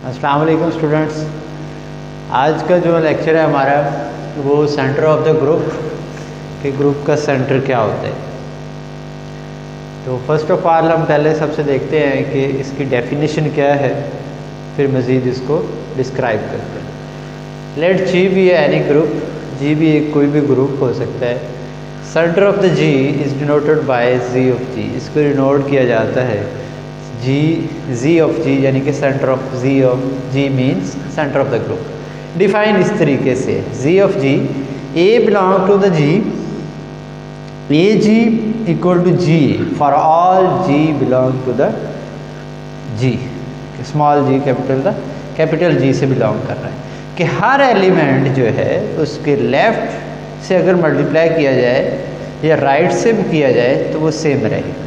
अस्सलाम वालेकुम स्टूडेंट्स। आज का जो लेक्चर है हमारा वो सेंटर ऑफ द ग्रुप कि ग्रुप का सेंटर क्या होता है। तो फर्स्ट ऑफ ऑल हम पहले सबसे देखते हैं कि इसकी डेफिनेशन क्या है, फिर मज़ीद इसको डिस्क्राइब करते हैं। Let G be any group, G भी एक कोई भी ग्रुप हो सकता है। Centre of the G is denoted by G of G, इसको डिनोट किया जाता है जी ऑफ जी, यानी कि centre of G means centre of the group. Define इस तरीके से, G of G A belong to the G, A G equal to G for all G belong to the G, small G capital G से belong कर रहा है कि हर element जो है उसके लेफ्ट से अगर मल्टीप्लाई किया जाए या राइट से भी किया जाए तो वो सेम रहेगा।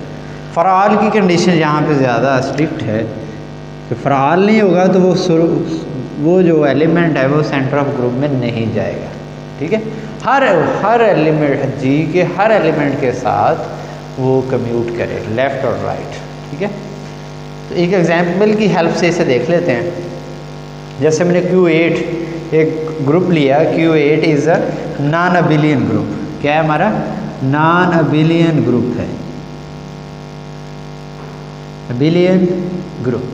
फॉर ऑल की कंडीशन यहाँ पे ज़्यादा स्ट्रिक्ट है कि फॉर ऑल नहीं होगा तो वो जो एलिमेंट है वो सेंटर ऑफ ग्रुप में नहीं जाएगा। ठीक है, हर एलिमेंट जी के हर एलिमेंट के साथ वो कम्यूट करे लेफ़्ट और राइट। ठीक है, तो एक एग्जांपल की हेल्प से इसे देख लेते हैं। जैसे मैंने Q8 एक ग्रुप लिया, Q8 is a non abelian group. क्या है हमारा? नॉन अबिलियन ग्रुप है, abelian group,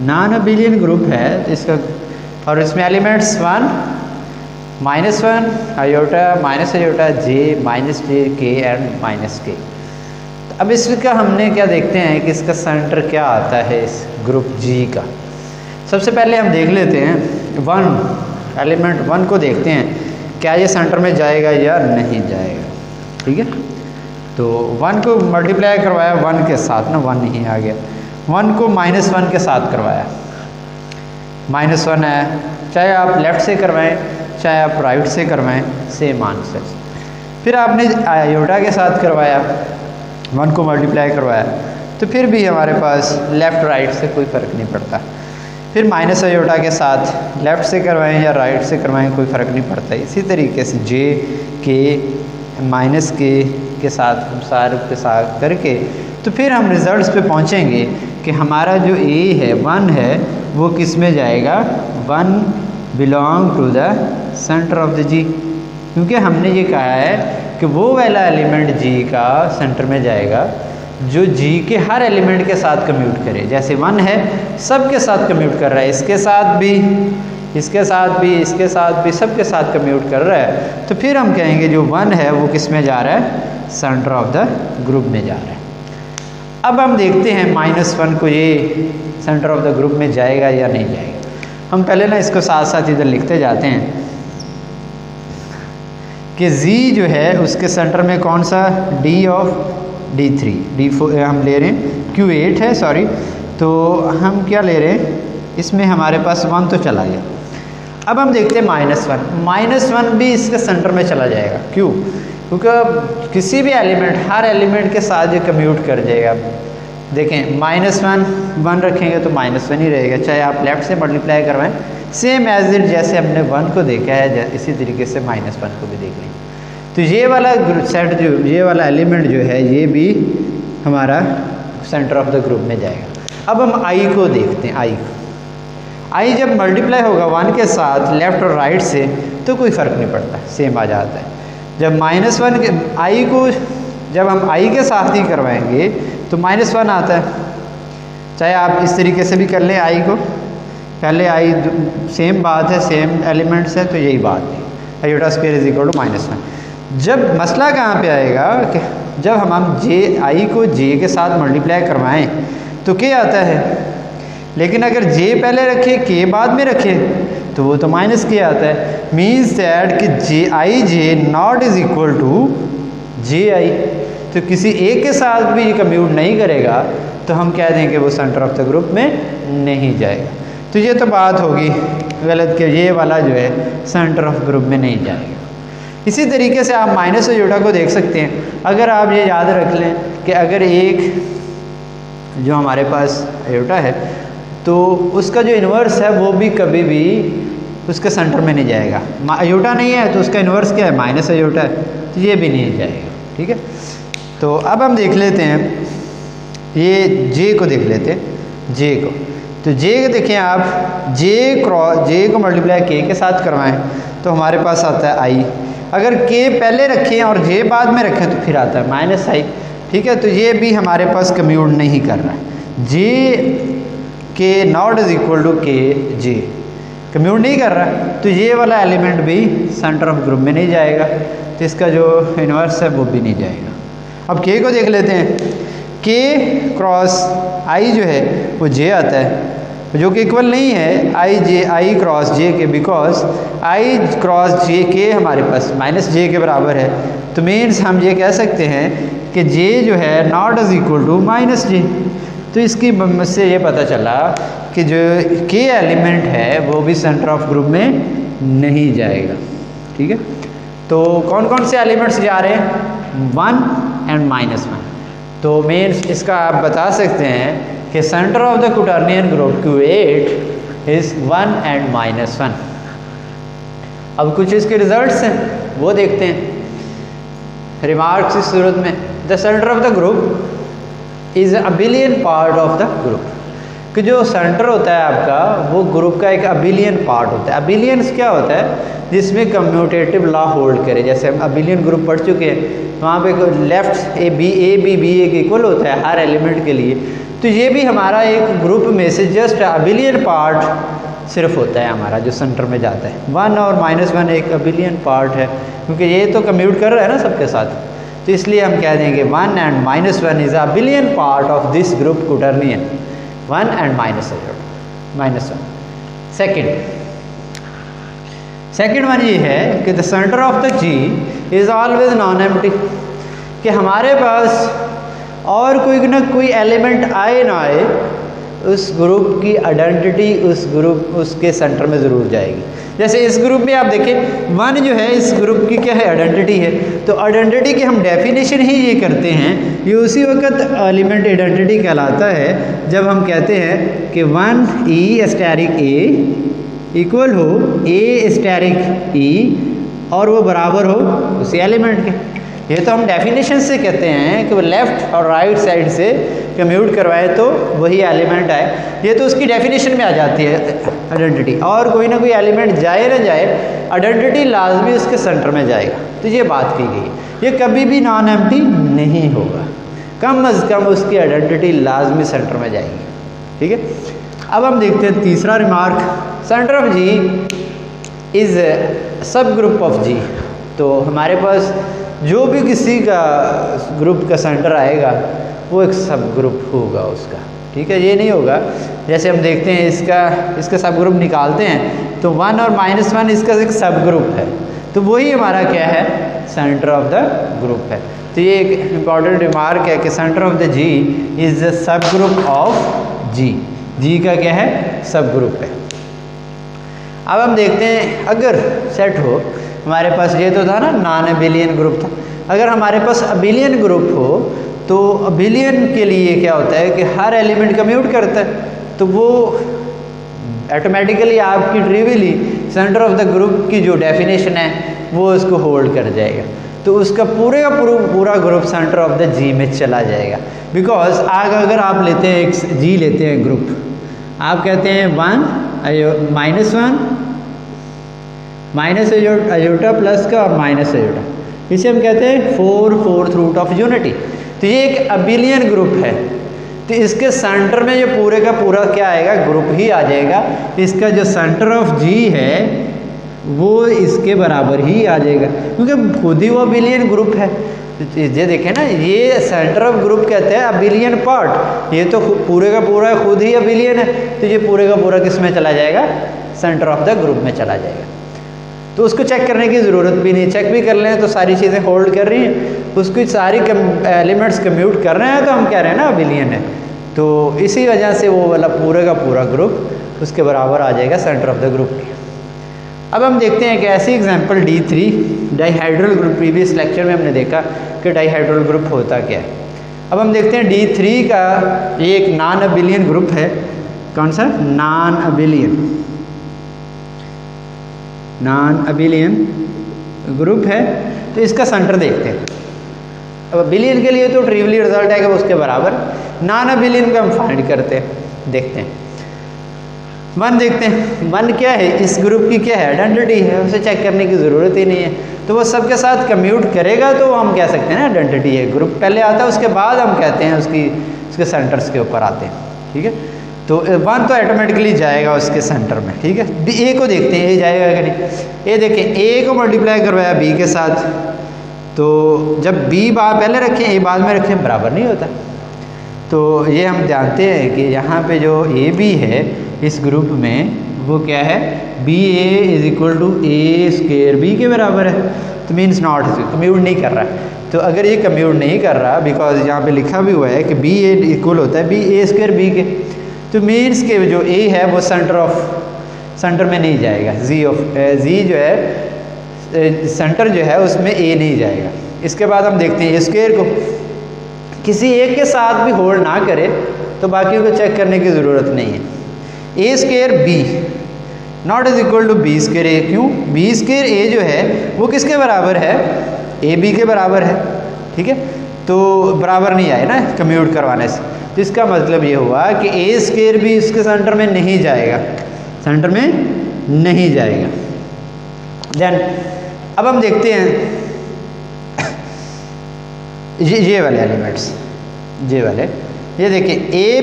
non abelian group है तो इसका, और इसमें एलिमेंट्स 1 -1 आयोटा माइनस आयोटा जे माइनस जे के एंड माइनस के। अब इसका हमने क्या देखते हैं कि इसका सेंटर क्या आता है इस ग्रुप जी का। सबसे पहले हम देख लेते हैं एलिमेंट 1 को देखते हैं, क्या ये सेंटर में जाएगा या नहीं जाएगा। ठीक है, तो 1 को मल्टीप्लाई करवाया 1 के साथ ना, 1 नहीं आ गया, 1 को -1 के साथ करवाया, -1 है, चाहे आप लेफ़्ट से करवाएं चाहे आप राइट से करवाएं सेम आंसर। फिर आपने आयोटा के साथ करवाया, 1 को मल्टीप्लाई करवाया तो फिर भी हमारे पास लेफ़्ट राइट से कोई फ़र्क नहीं पड़ता। फिर माइनस आयोटा के साथ लेफ़्ट से करवाएं या राइट से करवाएं कोई फ़र्क नहीं पड़ता। इसी तरीके से जे के माइनस के साथ हम सारे के साथ करके तो फिर हम रिज़ल्ट्स पे पहुंचेंगे कि हमारा जो ए है 1 है वो किस में जाएगा, 1 belong to the centre of the G, क्योंकि हमने ये कहा है कि वो वाला एलिमेंट जी का सेंटर में जाएगा जो जी के हर एलिमेंट के साथ कम्यूट करे। जैसे 1 है सब के साथ कम्यूट कर रहा है, इसके साथ भी, इसके साथ भी, इसके साथ भी, सबके साथ कम्यूट कर रहा है, तो फिर हम कहेंगे जो 1 है वो किस में जा रहा है, सेंटर ऑफ द ग्रुप में जा रहा है। अब हम देखते हैं -1 को ये सेंटर ऑफ द ग्रुप में जाएगा या नहीं जाएगा। हम पहले ना इसको साथ साथ इधर लिखते जाते हैं कि Z जो है उसके सेंटर में कौन सा, D3 D4 हम ले रहे हैं, Q8 है सॉरी, तो हम क्या ले रहे हैं, इसमें हमारे पास 1 तो चला गया। अब हम देखते हैं -1 भी इसके सेंटर में चला जाएगा। क्यों? क्योंकि किसी भी एलिमेंट, हर एलिमेंट के साथ ये कम्यूट कर जाएगा। देखें -1 रखेंगे तो -1 ही रहेगा, चाहे आप लेफ़्ट से मल्टीप्लाई करवाएं सेम एज इट, जैसे हमने 1 को देखा है इसी तरीके से -1 को भी देख लें। तो ये वाला सेट जो, ये वाला एलिमेंट जो है ये भी हमारा सेंटर ऑफ द ग्रुप में जाएगा। अब हम आई को देखते हैं। आई जब मल्टीप्लाई होगा 1 के साथ लेफ़्ट और राइट से तो कोई फ़र्क नहीं पड़ता, सेम आ जाता है। जब -1 के आई को जब हम आई के साथ ही करवाएंगे तो -1 आता है। चाहे आप इस तरीके से भी कर लें आई को, पहले आई सेम बात है, सेम एलिमेंट्स है, तो यही बात है, iota square is equal to -1। जब मसला कहाँ पे आएगा कि जब हम आई को जे के साथ मल्टीप्लाई करवाएं तो क्या आता है, लेकिन अगर जे पहले रखे के बाद में रखे तो वो तो माइनस के आता है। मीन्स दैट कि J not is equal to JI, तो किसी एक के साथ भी ये कम्यूट नहीं करेगा तो हम कह देंगे वो सेंटर ऑफ द ग्रुप में नहीं जाएगा। तो ये तो बात होगी गलत कि ये वाला जो है सेंटर ऑफ ग्रुप में नहीं जाएगा। इसी तरीके से आप माइनस आयोटा को देख सकते हैं। अगर आप ये याद रख लें कि अगर एक जो हमारे पास आयोटा है तो उसका जो इन्वर्स है वो भी कभी भी उसके सेंटर में नहीं जाएगा। आयोटा नहीं है तो उसका इन्वर्स क्या है, माइनस आयोटा है, तो ये भी नहीं जाएगा। ठीक है, तो अब हम देख लेते हैं ये जे को देख लेते हैं। जे को तो जे देखें आप, जे को मल्टीप्लाई के साथ करवाएं तो हमारे पास आता है आई। अगर के पहले रखें और जे बाद में रखें तो फिर आता है माइनस आई। ठीक है, तो ये भी हमारे पास कम्यूट नहीं कर रहा है। जे के नॉट इज इक्वल टू के जे कम्यूट नहीं कर रहा, तो ये वाला एलिमेंट भी सेंटर ऑफ ग्रुप में नहीं जाएगा, तो इसका जो इन्वर्स है वो भी नहीं जाएगा। अब के को देख लेते हैं, के क्रॉस आई जो है वो जे आता है, जो कि इक्वल नहीं है आई क्रॉस जे के, बिकॉज आई क्रॉस जे के हमारे पास माइनस जे के बराबर है। तो मीन्स हम ये कह सकते हैं कि जे जो है not is equal to minus J. तो इसकी से ये पता चला कि जो के एलिमेंट है वो भी सेंटर ऑफ ग्रुप में नहीं जाएगा। ठीक है, तो कौन कौन से एलिमेंट्स जा रहे हैं, 1 एंड -1। तो मीन्स इसका आप बता सकते हैं कि centre of the quaternion group Q8 is 1 and -1। अब कुछ इसके रिजल्ट्स हैं वो देखते हैं। रिमार्क्स इस सूरत में, the centre of the group is abelian part of the group, कि जो सेंटर होता है आपका वो ग्रुप का एक अबिलियन पार्ट होता है। अबिलियंस क्या होता है, जिसमें कम्यूटेटिव लॉ होल्ड करे। जैसे हम अबिलियन ग्रुप पढ़ चुके हैं, वहाँ पे लेफ्ट ए बी एक इक्वल होता है हर एलिमेंट के लिए। तो ये भी हमारा एक ग्रुप में से जस्ट अबिलियन पार्ट सिर्फ होता है हमारा, जो सेंटर में जाता है। 1 और -1 एक अबिलियन पार्ट है, क्योंकि ये तो कम्यूट कर रहा है ना सबके साथ, तो इसलिए हम कह देंगे 1 and -1 is abelian part of this group quaternion, 1 and -1। Second one ये है कि the centre of the G is always non empty, कि हमारे पास और कोई ना कोई एलिमेंट आए ना आए, उस ग्रुप की आइडेंटिटी उसके सेंटर में ज़रूर जाएगी। जैसे इस ग्रुप में आप देखें 1 जो है इस ग्रुप की क्या है, आइडेंटिटी है। तो आइडेंटिटी की हम डेफिनेशन ही ये करते हैं, ये उसी वक्त एलिमेंट आइडेंटिटी कहलाता है जब हम कहते हैं कि 1 E एस्टेरिक A इक्वल हो A एस्टेरिक E और वो बराबर हो उसी एलिमेंट के। ये तो हम डेफिनेशन से कहते हैं कि वो लेफ़्ट और राइट साइड से कम्यूट करवाए तो वही एलिमेंट आए। ये तो उसकी डेफिनेशन में आ जाती है आइडेंटिटी, और कोई ना कोई एलिमेंट जाए ना जाए आइडेंटिटी लाजमी उसके सेंटर में जाएगा। तो ये बात की गई, ये कभी भी नॉन एम्प्टी नहीं होगा, कम अज़ कम उसकी आइडेंटिटी लाजमी सेंटर में जाएगी। ठीक है, अब हम देखते हैं तीसरा remark, centre of G is subgroup of G. तो हमारे पास जो भी किसी का ग्रुप का सेंटर आएगा वो एक सब ग्रुप होगा उसका। ठीक है, ये नहीं होगा जैसे हम देखते हैं इसका सब ग्रुप निकालते हैं तो 1 और -1 इसका एक सब ग्रुप है, तो वही हमारा क्या है, सेंटर ऑफ द ग्रुप है। तो ये एक इम्पॉर्टेंट रिमार्क है कि centre of the G is the subgroup of G. G का क्या है, सब ग्रुप है। अब हम देखते हैं अगर सेट हो, हमारे पास ये तो था ना नॉन अबिलियन ग्रुप था, अगर हमारे पास अबिलियन ग्रुप हो तो अबिलियन के लिए क्या होता है कि हर एलिमेंट कम्यूट करता है, तो वो ऑटोमेटिकली आपकी ट्रिवियली सेंटर ऑफ द ग्रुप की जो डेफिनेशन है वो उसको होल्ड कर जाएगा। तो उसका पूरे का पूरा ग्रुप सेंटर ऑफ द जी में चला जाएगा। बिकॉज अगर आप लेते हैं एक जी लेते हैं ग्रुप, आप कहते हैं 1 -1 माइनस अयोटा प्लस का और माइनस अयोटा, इसे हम कहते हैं 4/4 रूट ऑफ यूनिटी। तो ये एक अबिलियन ग्रुप है, तो इसके सेंटर में ये पूरे का पूरा क्या आएगा, ग्रुप ही आ जाएगा। इसका जो सेंटर ऑफ जी है वो इसके बराबर ही आ जाएगा, क्योंकि खुद ही वो अबिलियन ग्रुप है। ये देखें ना, ये सेंटर ऑफ ग्रुप कहते हैं अबिलियन पार्ट, ये तो पूरे का पूरा खुद ही अबिलियन है, तो ये पूरे का पूरा किस में चला जाएगा, सेंटर ऑफ द ग्रुप में चला जाएगा। तो उसको चेक करने की ज़रूरत भी नहीं, चेक भी कर लें तो सारी चीज़ें होल्ड कर रही हैं, उसकी सारी एलिमेंट्स कम्यूट कर रहे हैं तो हम कह रहे हैं ना अबिलियन है। तो इसी वजह से वो वाला पूरे का पूरा ग्रुप उसके बराबर आ जाएगा सेंटर ऑफ द ग्रुप के। अब हम देखते हैं कि ऐसी example D3 dihedral group, previous lecture में हमने देखा कि डाइहाइड्रल ग्रुप होता क्या है। अब हम देखते हैं D3 का ये एक नॉन अबिलियन ग्रुप है। कौन सा, नॉन अबिलियन ग्रुप है। तो इसका सेंटर देखते हैं। अब अबिलियन के लिए तो ट्रिवियली रिजल्ट आएगा उसके बराबर, नॉन अबिलियन का हम फाइंड करते हैं, देखते हैं। वन देखते हैं, वन क्या है, इस ग्रुप की क्या है, आइडेंटिटी है, उसे चेक करने की ज़रूरत ही नहीं है। तो वो सबके साथ कम्यूट करेगा तो हम कह सकते हैं ना आइडेंटिटी है। ग्रुप पहले आता है, उसके बाद हम कहते हैं उसके सेंटर्स के ऊपर आते हैं, ठीक है। तो वन तो ऑटोमेटिकली जाएगा उसके सेंटर में, ठीक है। ए को देखते हैं, ए जाएगा कि नहीं। ए देखें, ए को मल्टीप्लाई करवाया बी के साथ, तो जब बी पहले रखें ए बाद में रखें बराबर नहीं होता। तो ये हम जानते हैं कि यहाँ पे जो ए बी है इस ग्रुप में वो क्या है, B A is equal to A square B के बराबर है। तो मीन्स नॉट कम्यूट नहीं कर रहा है। तो अगर ये कम्यूट नहीं कर रहा, बिकॉज यहाँ पे लिखा भी हुआ है कि बी ए इक्वल होता है बी ए स्क्वायर बी के, तो मीन्स के जो ए है वो सेंटर में नहीं जाएगा। जी जो है सेंटर जो है उसमें ए नहीं जाएगा। इसके बाद हम देखते हैं ए स्क्वायर को, किसी एक के साथ भी होल्ड ना करे तो बाकियों को चेक करने की ज़रूरत नहीं है। A square B not is equal to B square A, क्यों, बी स्क्वायर ए जो है वो किसके बराबर है, ए बी के बराबर है, ठीक है। तो बराबर नहीं आए ना कम्यूट करवाने से, तो इसका मतलब ये हुआ कि ए स्क्वायर भी इसके सेंटर में नहीं जाएगा, सेंटर में नहीं जाएगा। देन अब हम देखते हैं ये वाले एलिमेंट्स, ये वाले, ये देखिए ए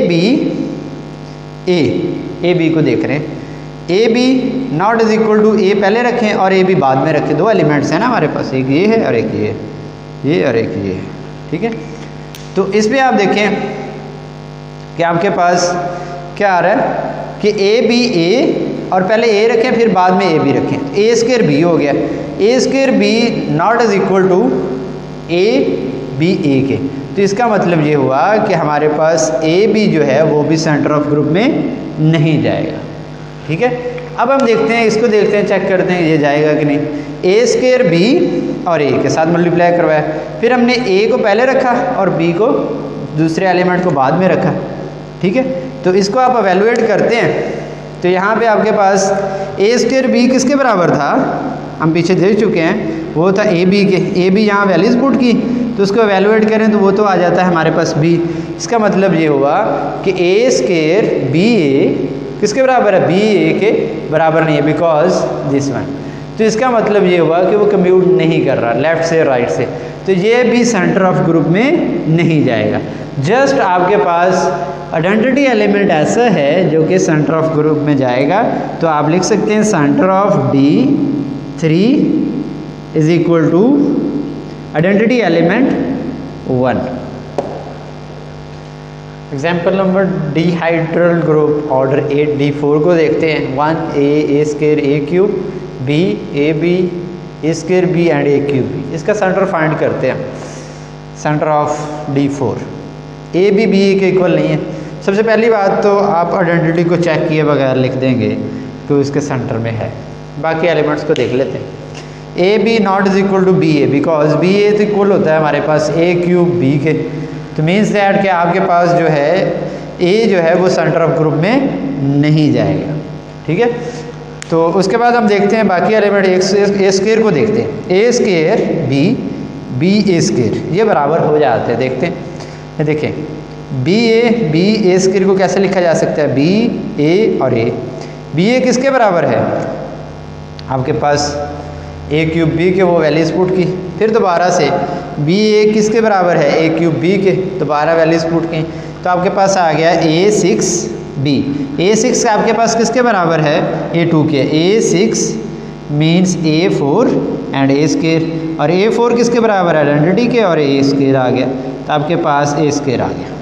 बी को देख रहे हैं। A B not is equal to A पहले रखें और ए बी बाद में रखें। दो एलिमेंट्स हैं ना हमारे पास, एक ये है और एक ये और एक ये है, ठीक है। तो इसमें आप देखें कि आपके पास क्या आ रहा है कि ए बी ए और पहले ए रखें फिर बाद में ए बी रखें, ए स्क्वायर बी हो गया। A square B not is equal to A B A के, तो इसका मतलब ये हुआ कि हमारे पास ए बी जो है वो भी सेंटर ऑफ ग्रुप में नहीं जाएगा, ठीक है। अब हम देखते हैं, इसको देखते हैं, चेक करते हैं ये जाएगा कि नहीं। ए स्क्वायर बी और ए के साथ मल्टीप्लाई करवाया, फिर हमने ए को पहले रखा और बी को दूसरे एलिमेंट को बाद में रखा, ठीक है। तो इसको आप एवेलुएट करते हैं तो यहाँ पे आपके पास ए स्क्वायर बी किसके बराबर था, हम पीछे देख चुके हैं, वो था ए बी के। ए बी यहाँ वैल्यूज पुट की तो उसको एवेलुएट करें तो वो तो आ जाता है हमारे पास बी। इसका मतलब ये हुआ कि ए स्क्वायर बी ए किसके बराबर है, बी ए के बराबर नहीं है, बिकॉज दिस वन। तो इसका मतलब ये हुआ कि वो कम्यूट नहीं कर रहा लेफ्ट से राइट से, तो ये भी सेंटर ऑफ ग्रुप में नहीं जाएगा। जस्ट आपके पास आइडेंटिटी एलिमेंट ऐसा है जो कि सेंटर ऑफ ग्रुप में जाएगा, तो आप लिख सकते हैं centre of D3 is equal to identity element 1। Example number dihedral group order 8D4 को देखते हैं। 1 A square A cube B A B A square B and A cube B. इसका सेंटर फाइंड करते हैं, centre of D4। A B B के equal नहीं है। सबसे पहली बात तो आप आइडेंटिटी को चेक किए बगैर लिख देंगे तो इसके सेंटर में है। बाकी एलिमेंट्स को देख लेते हैं। A B not is equal to B A, because B A तो इक्वल होता है हमारे पास ए क्यूब बी के, तो मीन्स दैट कि आपके पास जो है ए जो है वो सेंटर ऑफ ग्रुप में नहीं जाएगा, ठीक है। तो उसके बाद हम देखते हैं बाकी एलिमेंट। ए स्क्वायर को देखते हैं, ए square B B A square ये बराबर हो जाते हैं। देखते हैं, ये देखें बी ए स्क्वायर को कैसे लिखा जा सकता है, बी ए और ए। बी ए किसके बराबर है, आपके पास ए क्यूब बी के, वो वैल्यूज पुट की, फिर दोबारा से बी ए किसके बराबर है, ए क्यूब बी के, दोबारा वैल्यूज पुट की, तो आपके पास आ गया A6 B। A6 आपके पास किसके बराबर है, A2 के। A6 means A4 and A square, और A4 किसके बराबर है, आइडेंटिटी के, और ए स्क्वायर आ गया, तो आपके पास ए स्क्वायर आ गया।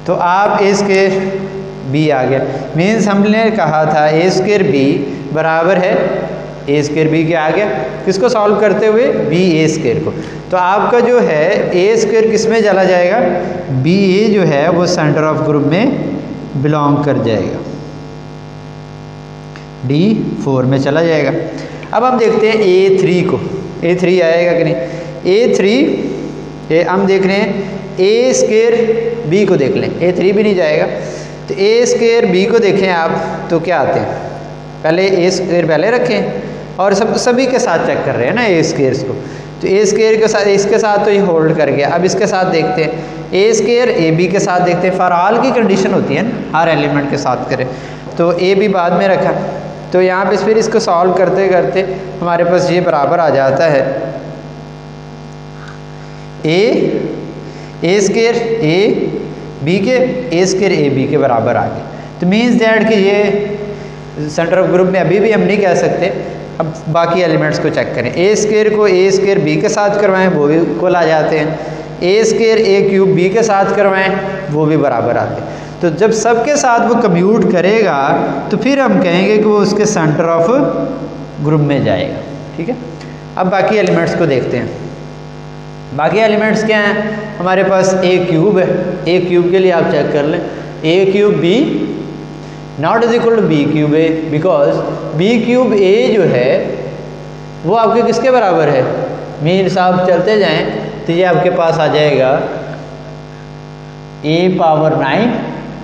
तो आप ए स्क्वायर बी आ गया, मीन्स हमने कहा था ए स्क्वायर बी बराबर है ए स्क्वायर बी के, आ गया किसको सॉल्व करते हुए, बी ए स्क्वायर को। तो आपका जो है ए स्क्वायर किस में चला जाएगा, बी ए जो है वो सेंटर ऑफ ग्रुप में बिलोंग कर जाएगा, D4 में चला जाएगा। अब हम देखते हैं A3 को, A3 आएगा कि नहीं। A3 हम देख रहे हैं ए स्क्वायर बी को देख लें, A3 भी नहीं जाएगा। तो ए स्क्वायर बी को देखें आप तो क्या आते हैं, पहले ए स्क्वायर पहले रखें और सभी के साथ चेक कर रहे हैं ना ए स्क्वायर्स को। तो ए स्क्वायर के साथ, इसके साथ तो ये होल्ड कर गया। अब इसके साथ देखते हैं ए स्क्वायर ए बी के साथ देखते हैं। फॉर ऑल की कंडीशन होती है ना, हर एलिमेंट के साथ करें। तो ए भी बाद में रखा। तो यहाँ पे फिर इसको सॉल्व करते करते हमारे पास ये बराबर आ जाता है ए स्क्वायर ए बी के ए स्क्वायर ए बी के बराबर आ गए। तो मीन्स दैट कि ये सेंटर ऑफ ग्रुप में अभी भी हम नहीं कह सकते। अब बाकी एलिमेंट्स को चेक करें। ए स्क्वायर को ए स्क्वायर बी के साथ करवाएं, वो भी इक्वल आ जाते हैं। ए स्क्वायर ए क्यूब बी के साथ करवाएं, वो भी बराबर आते हैं। तो जब सबके साथ वो कम्यूट करेगा तो फिर हम कहेंगे कि वो उसके सेंटर ऑफ ग्रुप में जाएगा। ठीक है, अब बाकी एलिमेंट्स को देखते हैं। बाकी एलिमेंट्स क्या हैं? हमारे पास ए क्यूब है। ए क्यूब के लिए आप चेक कर लें, A cube B not is equal to B cube A, because B cube A जो है वो आपके किसके बराबर है? मीन्स आप चलते जाएं तो ये आपके पास आ जाएगा ए पावर 9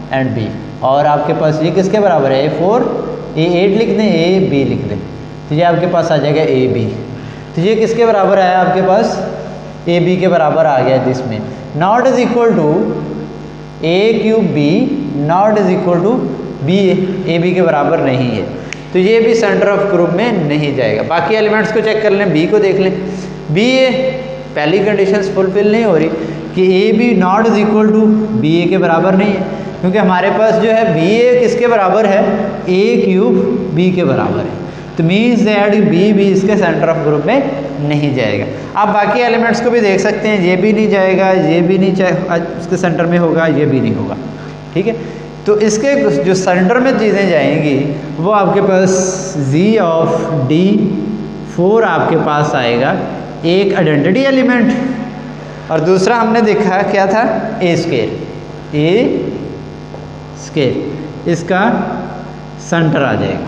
एंड बी, और आपके पास ये किसके बराबर है? A4 A8 लिख दें, ए बी लिख दें, तो ये आपके पास आ जाएगा ए बी। तो ये किसके बराबर आया आपके पास? ए बी के बराबर आ गया। जिसमें not is equal to A cube B not is equal to B A B के बराबर नहीं है, तो ये भी सेंटर ऑफ ग्रुप में नहीं जाएगा। बाकी एलिमेंट्स को चेक कर लें, बी को देख लें। बी ए पहली कंडीशंस फुलफिल नहीं हो रही कि A B not is equal to B A के बराबर नहीं है, क्योंकि हमारे पास जो है बी ए किसके बराबर है? ए क्यूब बी के बराबर है। तो मीन्स दैट बी भी इसके सेंटर ऑफ ग्रुप में नहीं जाएगा। आप बाकी एलिमेंट्स को भी देख सकते हैं, ये भी नहीं जाएगा, ये भी नहीं इसके सेंटर में होगा, ये भी नहीं होगा। ठीक है, तो इसके जो सेंटर में चीज़ें जाएंगी वो आपके पास जी ऑफ डी 4 आपके पास आएगा, एक आइडेंटिटी एलिमेंट, और दूसरा हमने देखा क्या था? ए स्क्वायर ए स्क्वायर, इसका सेंटर आ जाएगा।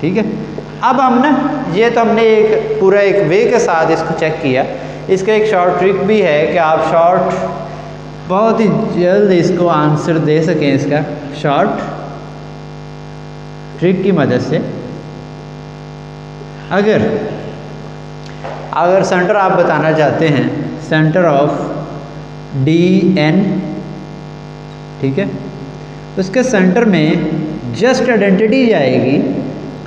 ठीक है, अब हम ना ये तो हमने एक पूरा एक वे के साथ इसको चेक किया। इसका एक शॉर्ट ट्रिक भी है कि आप शॉर्ट बहुत ही जल्द इसको आंसर दे सकें। इसका शॉर्ट ट्रिक की मदद से अगर सेंटर आप बताना चाहते हैं, सेंटर ऑफ डी एन, ठीक है, उसके सेंटर में जस्ट आइडेंटिटी जाएगी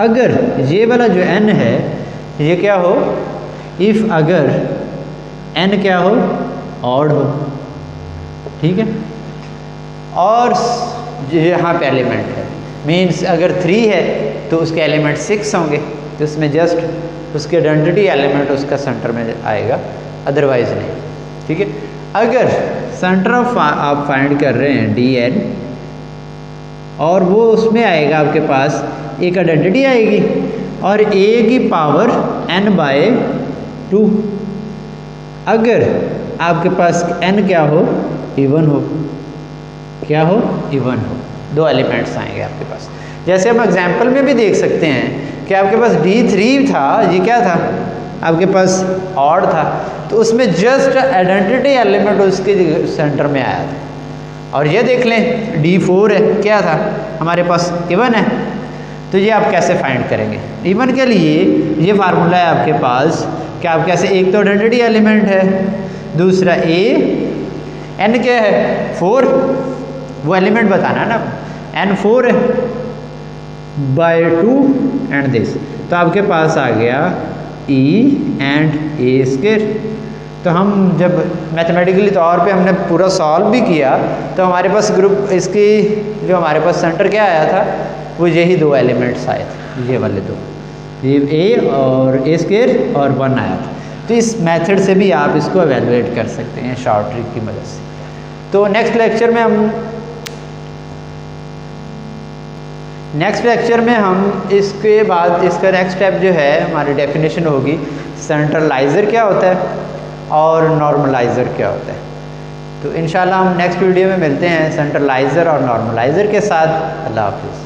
अगर ये वाला जो n है ये क्या हो? इफ़ अगर n क्या हो? ऑड हो। ठीक है, और यहाँ पे एलिमेंट है, मीन्स अगर 3 है तो उसके एलिमेंट 6 होंगे, तो उसमें जस्ट उसके आइडेंटिटी एलिमेंट उसका सेंटर में आएगा, अदरवाइज नहीं। ठीक है, अगर सेंटर ऑफ आप फाइंड कर रहे हैं डी एन, और वो उसमें आएगा आपके पास एक आइडेंटिटी आएगी और a की पावर n/2, अगर आपके पास n क्या हो? इवन हो। क्या हो? इवन हो। 2 एलिमेंट्स आएंगे आपके पास। जैसे हम एग्जाम्पल में भी देख सकते हैं कि आपके पास D3 था, ये क्या था? आपके पास ऑड था, तो उसमें जस्ट आइडेंटिटी एलिमेंट उसके सेंटर में आया था। और ये देख लें D4 है, क्या था? हमारे पास इवन है। तो ये आप कैसे फाइंड करेंगे? इवन के लिए ये फार्मूला है आपके पास कि आप कैसे, एक तो आइडेंटिटी एलिमेंट है, दूसरा ए एन क्या है? 4, वो एलिमेंट बताना है ना, n4 है बाय 2 एंड दिस, तो आपके पास आ गया e एंड ए स्क्वायर। तो हम जब मैथमेटिकली तौर पे हमने पूरा सॉल्व भी किया तो हमारे पास ग्रुप इसकी जो हमारे पास सेंटर क्या आया था, वो यही 2 एलिमेंट्स आए थे, ये वाले 2, ये ए और ए स्क्वायर और 1 आया था। तो इस मेथड से भी आप इसको एवेलुएट कर सकते हैं शॉर्ट ट्रिक की मदद से। तो नेक्स्ट लेक्चर में हम इसके बाद इसका नेक्स्ट स्टेप जो है हमारी डेफिनेशन होगी, सेंट्रलाइज़र क्या होता है और नॉर्मलाइज़र क्या होता है। तो इंशाल्लाह हम नेक्स्ट वीडियो में मिलते हैं सेंट्रलाइज़र और नॉर्मलाइज़र के साथ। अल्लाह हाफिज़।